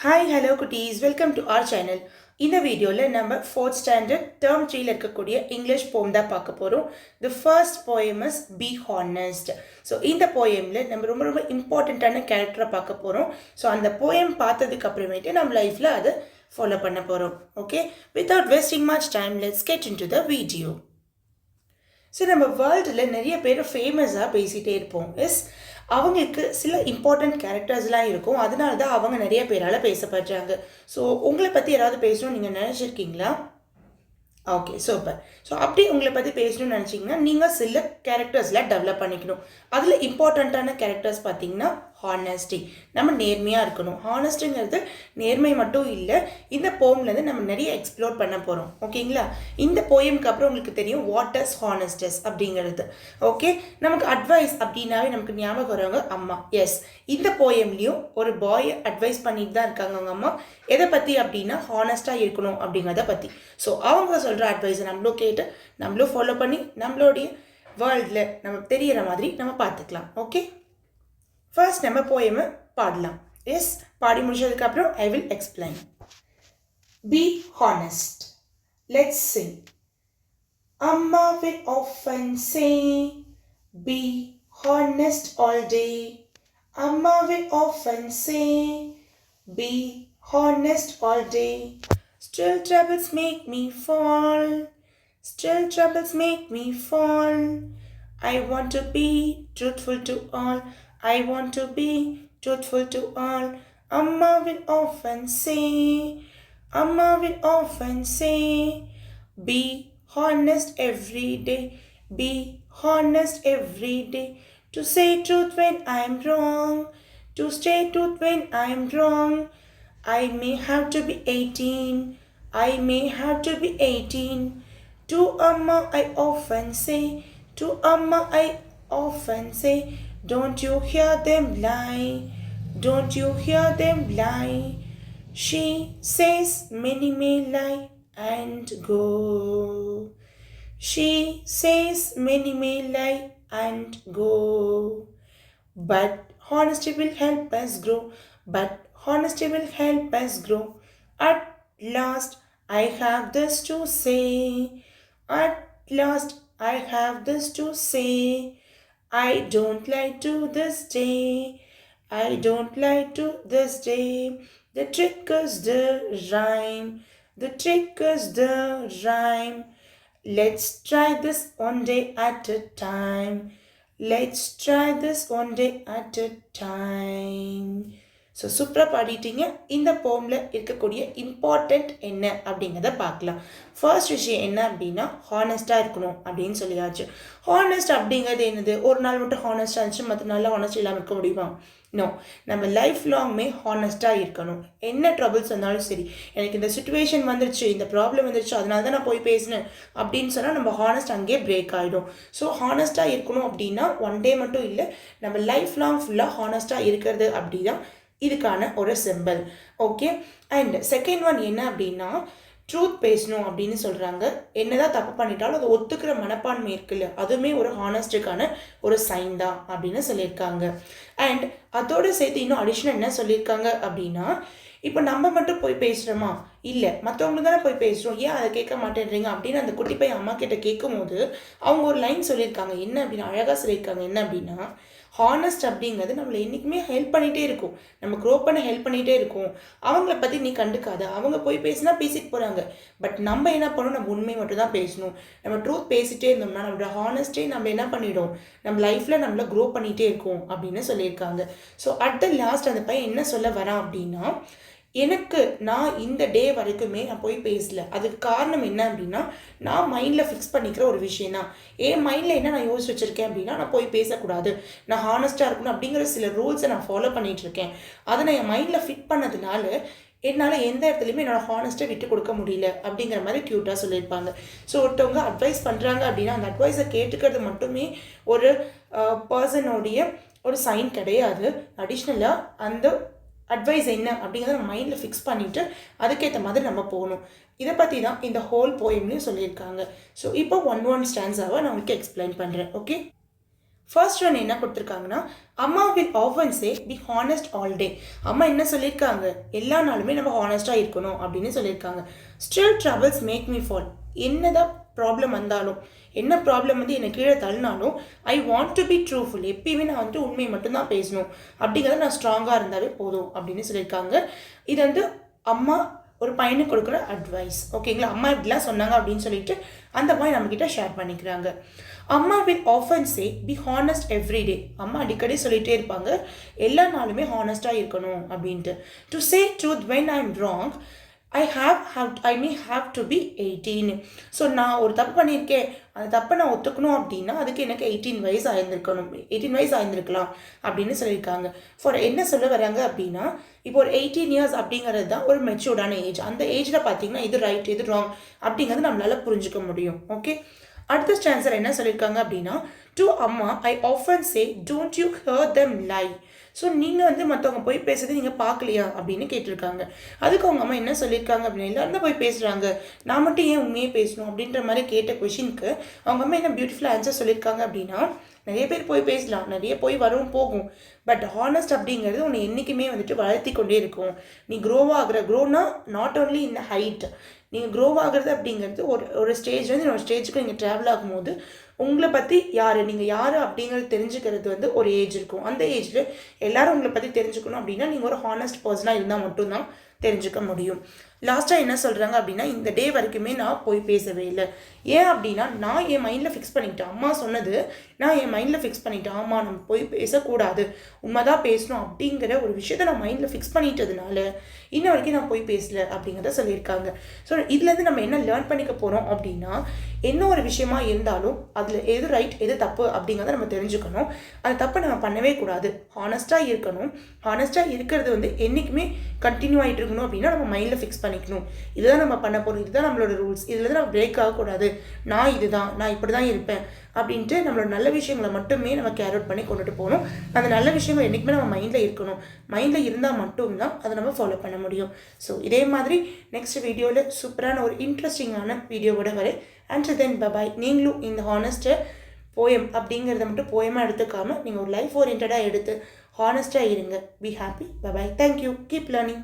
Hi, hello cuties. Welcome to our channel. இந்த வீடியோல நம்ம 4th standard term 3ல இருக்கக்கூடிய இங்கிலீஷ் poem தான் பார்க்க போறோம். The first poem is Be Honest. So இந்த poemல நம்ம ரொம்ப இம்பார்ட்டன்ட்டான கேரக்டரை பார்க்க போறோம். So அந்த poem பார்த்ததுக்கு அப்புறமேட்டு நம்ம லைஃப்ல அதை ஃபாலோ பண்ண போறோம். Okay? Without wasting much time, let's get into the video. So நம்ம வேர்ல்டில் நிறைய பேர் ஃபேமஸாக பேசிகிட்டே இருப்போம். அவங்களுக்கு சில இம்பார்ட்டண்ட் கேரக்டர்ஸ்லாம் இருக்கும். அதனால தான் அவங்க நிறைய பேரால் பேசப்படுறாங்க. ஸோ உங்களை பற்றி யாராவது பேசணும்னு நீங்கள் நினச்சிருக்கீங்களா? Okay, super. ஸோ அப்படி உங்களை பற்றி பேசணும்னு நினச்சிங்கன்னா நீங்கள் சில கேரக்டர்ஸ்லாம் டெவலப் பண்ணிக்கணும். அதில் இம்பார்ட்டண்ட்டான கேரக்டர்ஸ் பார்த்தீங்கன்னா ஹானஸ்டி. நம்ம நேர்மையாக இருக்கணும். ஹானஸ்ட்டுங்கிறது நேர்மை மட்டும் இல்லை, இந்த போம்லேருந்து நம்ம நிறைய எக்ஸ்ப்ளோர் பண்ண போகிறோம். ஓகேங்களா? இந்த போயமுக்கு அப்புறம் உங்களுக்கு தெரியும் வாட் இஸ் ஹானஸ்டஸ் அப்படிங்கிறது. ஓகே, நமக்கு அட்வைஸ் அப்படின்னாவே நமக்கு ஞாபகம் வரவங்க அம்மா. எஸ், இந்த போயம்லேயும் ஒரு பாய் அட்வைஸ் பண்ணிட்டு தான் இருக்காங்க அவங்க அம்மா. எதை பற்றி அப்படின்னா ஹானஸ்ட்டாக இருக்கணும் அப்படிங்கிறத பற்றி. ஸோ அவங்க சொல்கிற அட்வைஸை நம்மளும் கேட்டு நம்மளும் ஃபாலோ பண்ணி நம்மளுடைய வேர்ல்டில் நம்ம தெரிகிற மாதிரி நம்ம பார்த்துக்கலாம். ஓகே, ஃபர்ஸ்ட் நம்ம போயமை பாடலாம். எஸ், பாடி முடிச்சதுக்கப்புறம் I will explain. Be honest. Let's sing. Amma will often say, be honest all day. Amma will often say, be honest all day. Still troubles make me fall. Still troubles make me fall. I want to be truthful to all. I want to be truthful to all. Amma will often say, Amma will often say, be honest every day. Be honest every day. To say truth when I'm wrong. To say truth when I'm wrong. I may have to be 18. I may have to be 18. To Amma I often say. To Amma I often say. Don't you hear them lie? Don't you hear them lie? She says many may lie and go. She says many may lie and go. But honesty will help us grow. But honesty will help us grow. At last I have this to say. At last I have this to say. I don't lie to this day. I don't lie to this day. The trick is the rhyme. The trick is the rhyme. Let's try this one day at a time. Let's try this one day at a time. So சூப்பராக பாடிட்டீங்க. இந்த போமில் இருக்கக்கூடிய important என்ன அப்படிங்கிறத பார்க்கலாம். First விஷயம் என்ன அப்படின்னா ஹானஸ்ட்டாக இருக்கணும் அப்படின்னு சொல்லியாச்சு. ஹானஸ்ட் அப்படிங்கிறது என்னது? ஒரு நாள் மட்டும் ஹானஸ்ட்டாக இருந்துச்சு மற்ற நாளில் ஹானஸ்ட் இல்லாமல் இருக்க முடியுமா? நோ, நம்ம லைஃப் லாங்குமே ஹானஸ்ட்டாக இருக்கணும். என்ன ட்ரபிள்ஸ் வந்தாலும் சரி, எனக்கு இந்த சுச்சுவேஷன் வந்துருச்சு, இந்த ப்ராப்ளம் வந்துருச்சு, அதனால தான் நான் போய் பேசினேன் அப்படின்னு சொன்னால் நம்ம ஹானஸ்ட் அங்கேயே பிரேக் ஆகிடும். ஸோ ஹானஸ்ட்டாக இருக்கணும் அப்படின்னா ஒன் டே மட்டும் இல்லை, நம்ம லைஃப் லாங் ஃபுல்லாக ஹானஸ்ட்டாக இருக்கிறது அப்படி தான் இதுக்கான ஒரு simple. Okay, and second one என்ன அப்படின்னா ட்ரூத் பேசணும் அப்படின்னு சொல்கிறாங்க. என்னதான் தப்பு பண்ணிட்டாலும் அதை ஒத்துக்கிற மனப்பான்மை இருக்குல்ல, அதுவுமே ஒரு ஹானஸ்ட்டுக்கான ஒரு சைன் தான் அப்படின்னு சொல்லியிருக்காங்க. அண்ட் அதோடு சேர்த்து இன்னும் அடிஷ்னல் என்ன சொல்லியிருக்காங்க அப்படின்னா, இப்போ நம்ம மட்டும் போய் பேசுகிறோமா? இல்லை, மற்றவங்களுக்கு தானே போய் பேசுகிறோம், ஏன் அதை கேட்க மாட்டேன்றீங்க அப்படின்னு அந்த குட்டி பையன் அம்மா கிட்ட கேட்கும் போது அவங்க ஒரு லைன் சொல்லியிருக்காங்க. என்ன அப்படின்னா, அழகாக சொல்லியிருக்காங்க. என்ன அப்படின்னா, ஹானஸ்ட் அப்படிங்கிறது நம்மளை என்றைக்குமே ஹெல்ப் பண்ணிகிட்டே இருக்கும், நம்ம க்ரோ பண்ண ஹெல்ப் பண்ணிகிட்டே இருக்கும். அவங்கள பற்றி நீ கண்டுக்காத, அவங்க போய் பேசினா பேசிட்டு போகிறாங்க. பட் நம்ம என்ன பண்ணணும், நம்ம உண்மை மட்டும் தான் பேசணும். நம்ம ட்ரூத் பேசிகிட்டே இருந்தோம்னா நம்மளோட ஹானஸ்டே நம்ம என்ன பண்ணிவிடும், நம்ம லைஃப்பில் நம்மளை க்ரோ பண்ணிகிட்டே இருக்கும் அப்படின்னு சொல்லியிருக்காங்க. ஸோ அட் த லாஸ்ட் அந்த பையன் என்ன சொல்ல வரான் அப்படின்னா, எனக்கு நான் இந்த டே வரைக்குமே நான் போய் பேசலை. அதுக்கு காரணம் என்ன அப்படின்னா, நான் மைண்டில் ஃபிக்ஸ் பண்ணிக்கிற ஒரு விஷயம் தான். என் மைண்டில் என்ன நான் யோசிச்சு வச்சுருக்கேன் அப்படின்னா, நான் போய் பேசக்கூடாது, நான் ஹானஸ்ட்டாக இருக்கணும் அப்படிங்கிற சில ரூல்ஸை நான் ஃபாலோ பண்ணிகிட்ருக்கேன். அதை நான் என் மைண்டில் ஃபிட் பண்ணதுனால என்னால் எந்த இடத்துலையுமே என்னோடய ஹானஸ்ட்டை விட்டு கொடுக்க முடியல அப்படிங்கிற மாதிரி க்யூட்டாக சொல்லியிருப்பாங்க. ஸோ ஒருத்தவங்க அட்வைஸ் பண்ணுறாங்க அப்படின்னா அந்த அட்வைஸை கேட்டுக்கிறது மட்டுமே ஒரு பர்சனோடைய ஒரு சைன் கிடையாது. அடிஷ்னலாக அந்த அட்வைஸ் என்ன அப்படிங்கிறத நம்ம மைண்டில் ஃபிக்ஸ் பண்ணிவிட்டு அதுக்கேற்ற மாதிரி நம்ம போகணும். இதை பற்றி தான் இந்த ஹோல் போயம்லேயும் சொல்லியிருக்காங்க. ஸோ இப்போ ஒன் ஸ்டான்ஸாவை நான் உங்களுக்கு எக்ஸ்பிளைன் பண்ணுறேன். ஓகே, ஃபர்ஸ்ட் ஒன் என்ன கொடுத்துருக்காங்கன்னா, அம்மா will often say be honest all day. அம்மா என்ன சொல்லியிருக்காங்க, எல்லா நாளுமே நம்ம ஹானஸ்டாக இருக்கணும் அப்படின்னு சொல்லியிருக்காங்க. Still troubles make me fall. என்னதான் ப்ராப்ளம் வந்தாலும், என்ன ப்ராப்ளம் வந்து என்னை கீழே தள்ளினாலும், I want to be truthful. எப்பயுமே நான் வந்துட்டு உண்மையை மட்டும்தான் பேசணும் அப்படிங்கிறத நான் ஸ்ட்ராங்காக இருந்தாவே போதும் அப்படின்னு சொல்லியிருக்காங்க. இது வந்து அம்மா ஒரு பையனுக்கு கொடுக்குற அட்வைஸ். ஓகேங்களா, அம்மா இப்படிலாம் சொன்னாங்க அப்படின்னு சொல்லிட்டு அந்த மாதிரி நம்மக்கிட்ட ஷேர் பண்ணிக்கிறாங்க. அம்மா will often say be honest every day. அம்மா அடிக்கடி சொல்லிகிட்டே இருப்பாங்க, எல்லா நாளுமே ஹானஸ்டாக இருக்கணும் அப்படின்ட்டு. To say truth when I am wrong ஐ may have to be 18. So நான் ஒரு தப்பு பண்ணியிருக்கேன், அந்த தப்பை நான் ஒத்துக்கணும் அப்படின்னா அதுக்கு எனக்கு 18 வயசு ஆயிருந்திருக்கணும், 18 வயசு ஆயிருந்திருக்கலாம் அப்படின்னு சொல்லியிருக்காங்க. ஃபார் என்ன சொல்ல வராங்க அப்படின்னா, இப்போ ஒரு 18 இயர்ஸ் அப்படிங்கிறது தான் ஒரு மெச்சூர்டான ஏஜ். அந்த ஏஜில் பார்த்தீங்கன்னா இது ரைட் இது ராங் அப்படிங்கிறது நம்மளால் புரிஞ்சுக்க முடியும். ஓகே, அடுத்த ஸ்டான்சர் என்ன சொல்லியிருக்காங்க அப்படின்னா, டு அம்மா I often say don't you hear them lie. So நீங்கள் வந்து மற்றவங்க போய் பேசுறது நீங்கள் பார்க்கலையா அப்படின்னு கேட்டிருக்காங்க. அதுக்கு அவங்க அம்மா என்ன சொல்லியிருக்காங்க அப்படின்னா, எல்லாரும் தான் போய் பேசுகிறாங்க, நான் மட்டும் ஏன் உண்மையே பேசணும் அப்படின்ற மாதிரி கேட்ட கொஷினுக்கு அவங்க அம்மா என்ன பியூட்டிஃபுல் ஆன்சர் சொல்லியிருக்காங்க அப்படின்னா, நிறைய பேர் போய் பேசலாம், நிறைய போய் வரும் போகும், பட் ஹானஸ்ட் அப்படிங்கிறது உன்னை என்றைக்குமே வந்துட்டு வளர்த்தி கொண்டே இருக்கும். நீ க்ரோனா நாட் ஓன்லி இன் ஹைட், நீங்கள் க்ரோ ஆகிறது அப்படிங்கிறது ஒரு ஸ்டேஜ்லேருந்து இன்னொரு ஸ்டேஜுக்கு நீங்கள் ட்ராவல் ஆகும்போது உங்களை பற்றி நீங்கள் யார் அப்படிங்கிறது தெரிஞ்சுக்கிறது வந்து ஒரு ஏஜ் இருக்கும். அந்த ஏஜில் எல்லோரும் உங்களை பற்றி தெரிஞ்சுக்கணும் அப்படின்னா நீங்கள் ஒரு ஹானஸ்ட் பர்சனாக இருந்தால் மட்டும்தான் தெரிஞ்சுக்க முடியும். லாஸ்ட்டாக என்ன சொல்கிறாங்க அப்படின்னா, இந்த டே வரைக்குமே நான் போய் பேசவே இல்லை. ஏன் அப்படின்னா நான் என் மைண்டில் ஃபிக்ஸ் பண்ணிக்கிட்டேன், அம்மா சொன்னது நான் என் மைண்டில் ஃபிக்ஸ் பண்ணிட்டேன், ஆமாம் நம்ம போய் பேசக்கூடாது, உண்மைதான் பேசணும் அப்படிங்கிற ஒரு விஷயத்தை நான் மைண்டில் ஃபிக்ஸ் பண்ணிட்டதுனால இன்ன வரைக்கும் நான் போய் பேசலை அப்படிங்கிறத சொல்லியிருக்காங்க. ஸோ இதுலேருந்து நம்ம என்ன லேர்ன் பண்ணிக்க போகிறோம் அப்படின்னா, என்ன ஒரு விஷயமா இருந்தாலும் அதில் எது ரைட் எது தப்பு அப்படிங்கிறத நம்ம தெரிஞ்சுக்கணும். அந்த தப்பை நம்ம பண்ணவே கூடாது, ஹானஸ்ட்டாக இருக்கணும். ஹானஸ்ட்டாக இருக்கிறது வந்து என்றைக்குமே கண்டினியூ ஆகிட்டு இருக்கணும் அப்படின்னா நம்ம மைண்டில் ஃபிக்ஸ் பண்ணிக்கணும். இதுதான் நம்ம பண்ண போகிறோம், இதுதான் நம்மளோட ரூல்ஸ், இதில் நம்ம பிரேக் ஆகக்கூடாது, நான் இப்படி தான் இருப்பேன் அப்படின்ட்டு நம்மளோட நல்ல விஷயங்களை மட்டுமே நம்ம கேர் அவுட் பண்ணி கொண்டுட்டு போகணும். அந்த நல்ல விஷயங்கள் என்றைக்குமே நம்ம மைண்டில் இருக்கணும். மைண்டில் இருந்தால் மட்டும்தான் அதை நம்ம ஃபாலோ பண்ண முடியும். ஸோ இதே மாதிரி நெக்ஸ்ட் வீடியோவில் சூப்பரான ஒரு இன்ட்ரெஸ்டிங்கான வீடியோவோட வரேன். And then bye bye. நீங்களும் இந்த ஹானஸ்ட்டை போயம் அப்படிங்கிறத மட்டும் போயமாக எடுத்துக்காமல் நீங்கள் ஒரு லைஃப் ஓரியன்டாக எடுத்து ஹானஸ்ட்டாக இருங்க. Be happy. Bye bye. Thank you. Keep learning.